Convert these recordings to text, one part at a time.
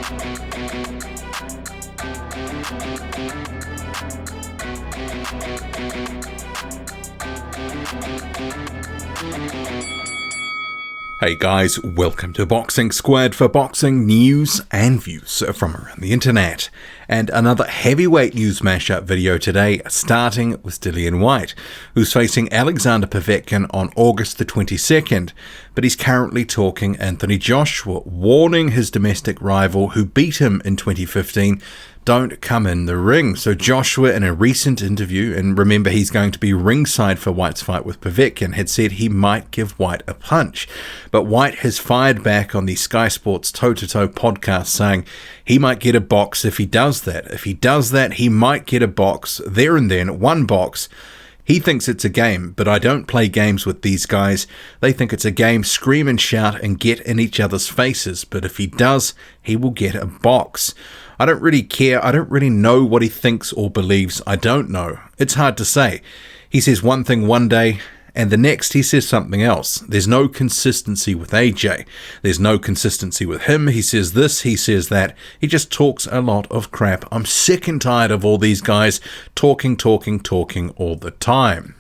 Hey guys, welcome to Boxing Squared for boxing news and views from around the internet. And another heavyweight news mashup video today, starting with Dillian White, who's facing Alexander Povetkin on August the 22nd, but he's currently talking Anthony Joshua, warning his domestic rival who beat him in 2015, don't come in the ring. So Joshua, in a recent interview, and remember he's going to be ringside for White's fight with Povetkin, had said he might give White a punch. But White has fired back on the Sky Sports Toe-to-Toe podcast saying he might get a box if he does that. If he does that, he might get a box there and then, one box. He thinks it's a game, but I don't play games with these guys. They think it's a game, scream and shout and get in each other's faces. But if he does, he will get a box. I don't really care. I don't really know what he thinks or believes. I don't know. It's hard to say. He says one thing one day, and the next he says something else. There's no consistency with AJ. There's no consistency with him. He says this, he says that. He just talks a lot of crap. I'm sick and tired of all these guys talking all the time.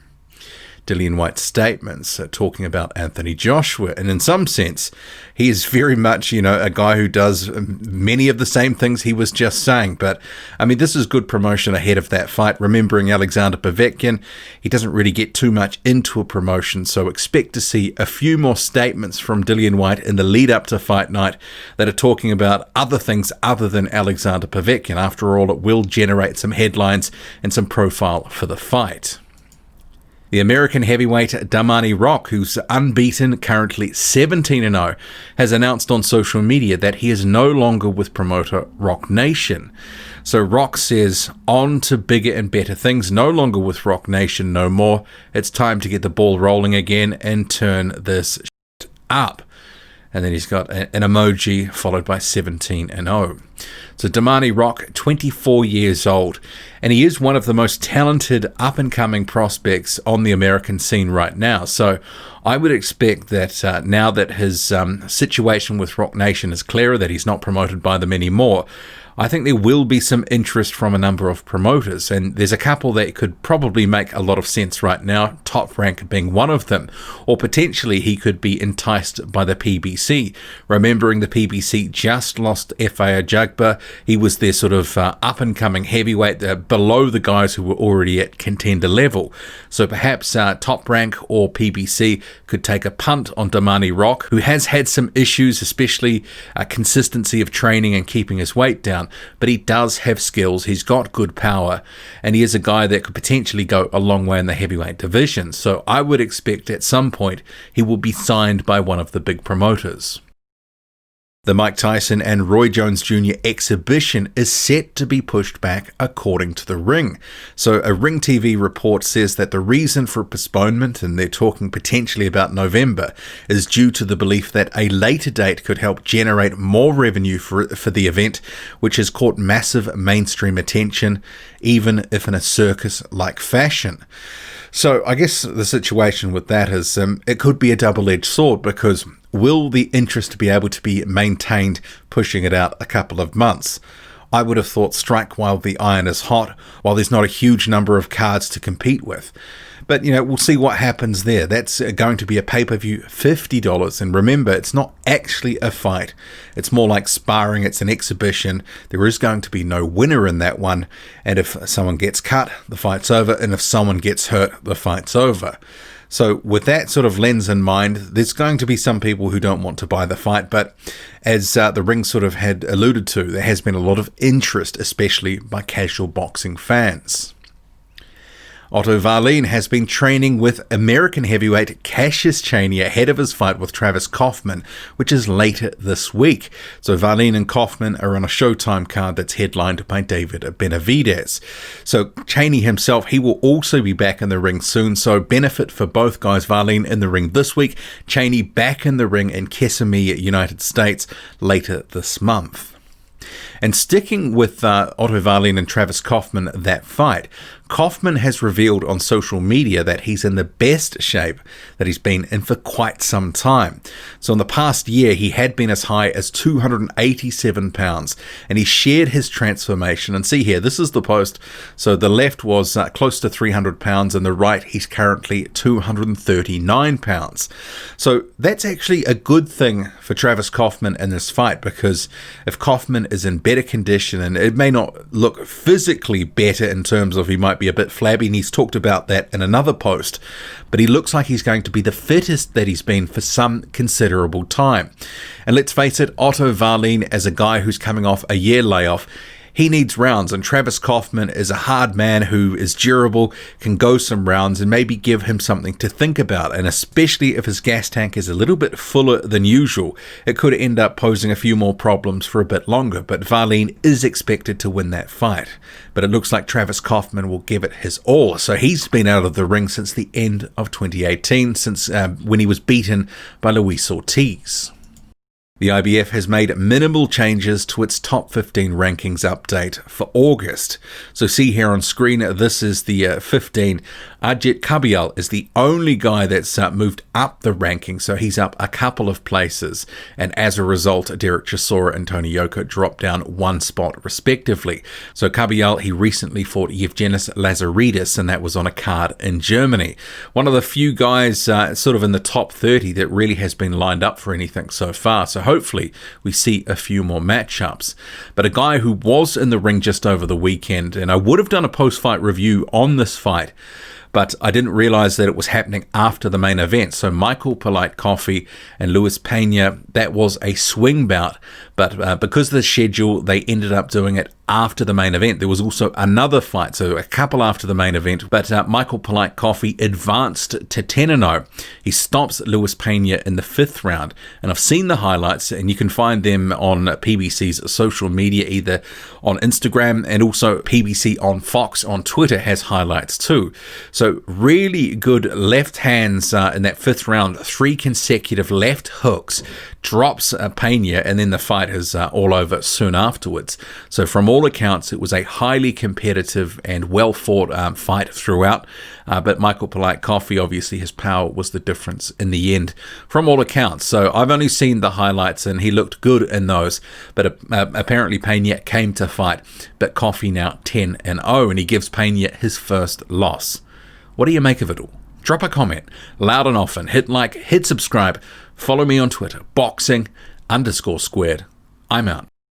Dillian White's statements talking about Anthony Joshua, and in some sense he is very much, a guy who does many of the same things he was just saying. But I mean, this is good promotion ahead of that fight. Remembering Alexander Povetkin, he doesn't really get too much into a promotion, so expect to see a few more statements from Dillian White in the lead up to fight night that are talking about other things other than Alexander Povetkin. After all, it will generate some headlines and some profile for the fight. The American heavyweight Darmani Rock, who's unbeaten, currently 17-0, has announced on social media that he is no longer with promoter Rock Nation. So Rock says, on to bigger and better things, no longer with Rock Nation, no more. It's time to get the ball rolling again and turn this shit up. And then he's got an emoji followed by 17-0. So Darmani Rock, 24 years old, and he is one of the most talented up-and-coming prospects on the American scene right now. So I would expect that now that his situation with Rock Nation is clearer, that he's not promoted by them anymore, I think there will be some interest from a number of promoters, and there's a couple that could probably make a lot of sense right now, Top Rank being one of them, or potentially he could be enticed by the PBC. Remembering the PBC just lost F.A. Ajagba, he was their sort of up-and-coming heavyweight below the guys who were already at contender level. So perhaps Top Rank or PBC could take a punt on Darmani Rock, who has had some issues, especially consistency of training and keeping his weight down. But he does have skills, he's got good power, and he is a guy that could potentially go a long way in the heavyweight division. So I would expect at some point he will be signed by one of the big promoters. The Mike Tyson and Roy Jones Jr. exhibition is set to be pushed back according to The Ring. So a Ring TV report says that the reason for postponement, and they're talking potentially about November, is due to the belief that a later date could help generate more revenue for the event, which has caught massive mainstream attention, even if in a circus-like fashion. So I guess the situation with that is it could be a double-edged sword, because will the interest be able to be maintained pushing it out a couple of months? I would have thought strike while the iron is hot, while there's not a huge number of cards to compete with. But, we'll see what happens there. That's going to be a pay-per-view, $50. And remember, it's not actually a fight. It's more like sparring. It's an exhibition. There is going to be no winner in that one. And if someone gets cut, the fight's over. And if someone gets hurt, the fight's over. So with that sort of lens in mind, there's going to be some people who don't want to buy the fight. But as the Ring sort of had alluded to, there has been a lot of interest, especially by casual boxing fans. Otto Wallin has been training with American heavyweight Cassius Chaney ahead of his fight with Travis Kauffman, which is later this week. So Wallin and Kaufman are on a Showtime card that's headlined by David Benavidez. So Chaney himself, he will also be back in the ring soon, so benefit for both guys. Wallin in the ring this week, Chaney back in the ring in Kissimmee, United States, later this month. And sticking with Otto Wallin and Travis Kaufman, that fight, Kaufman has revealed on social media that he's in the best shape that he's been in for quite some time. So in the past year, he had been as high as 287 pounds, and he shared his transformation. And see here, this is the post. So the left was close to 300 pounds, and the right, he's currently 239 pounds. So that's actually a good thing for Travis Kaufman in this fight, because if Kaufman is in better condition, and it may not look physically better in terms of he might be a bit flabby, and he's talked about that in another post, but he looks like he's going to be the fittest that he's been for some considerable time. And let's face it, Otto Wallin, as a guy who's coming off a year layoff, he needs rounds, and Travis Kaufman is a hard man who is durable, can go some rounds, and maybe give him something to think about. And especially if his gas tank is a little bit fuller than usual, it could end up posing a few more problems for a bit longer. But Wallin is expected to win that fight. But it looks like Travis Kaufman will give it his all. So he's been out of the ring since the end of 2018, since when he was beaten by Luis Ortiz. The IBF has made minimal changes to its top 15 rankings update for August. So see here on screen, this is the 15. Agit Kabayel is the only guy that's moved up the ranking, so he's up a couple of places. And as a result, Derek Chisora and Tony Yoka dropped down one spot respectively. So Kabayel, he recently fought Yevgenis Lazaridis, and that was on a card in Germany. One of the few guys sort of in the top 30 that really has been lined up for anything so far. So hopefully we see a few more matchups. But a guy who was in the ring just over the weekend, and I would have done a post-fight review on this fight, but I didn't realize that it was happening after the main event. So Michael Polite Coffie and Luis Pena, that was a swing bout, but because of the schedule, they ended up doing it after the main event. There was also another fight, so a couple after the main event, but Michael Polite Coffie advanced to 10-0. He stops Luis Pena in the 5th round, and I've seen the highlights, and you can find them on PBC's social media, either on Instagram, and also PBC on Fox on Twitter has highlights too. So really good left hands in that 5th round, 3 consecutive left hooks, drops Pena, and then the fight is all over soon afterwards. So from all accounts, it was a highly competitive and well-fought fight throughout, but Michael Polite Coffie, obviously his power was the difference in the end from all accounts. So I've only seen the highlights, and he looked good in those, but apparently Pena came to fight, but Coffie now 10-0, and he gives Pena his first loss. What do you make of it all? Drop a comment, loud and often, hit like, hit subscribe, follow me on Twitter, boxing_squared. I'm out.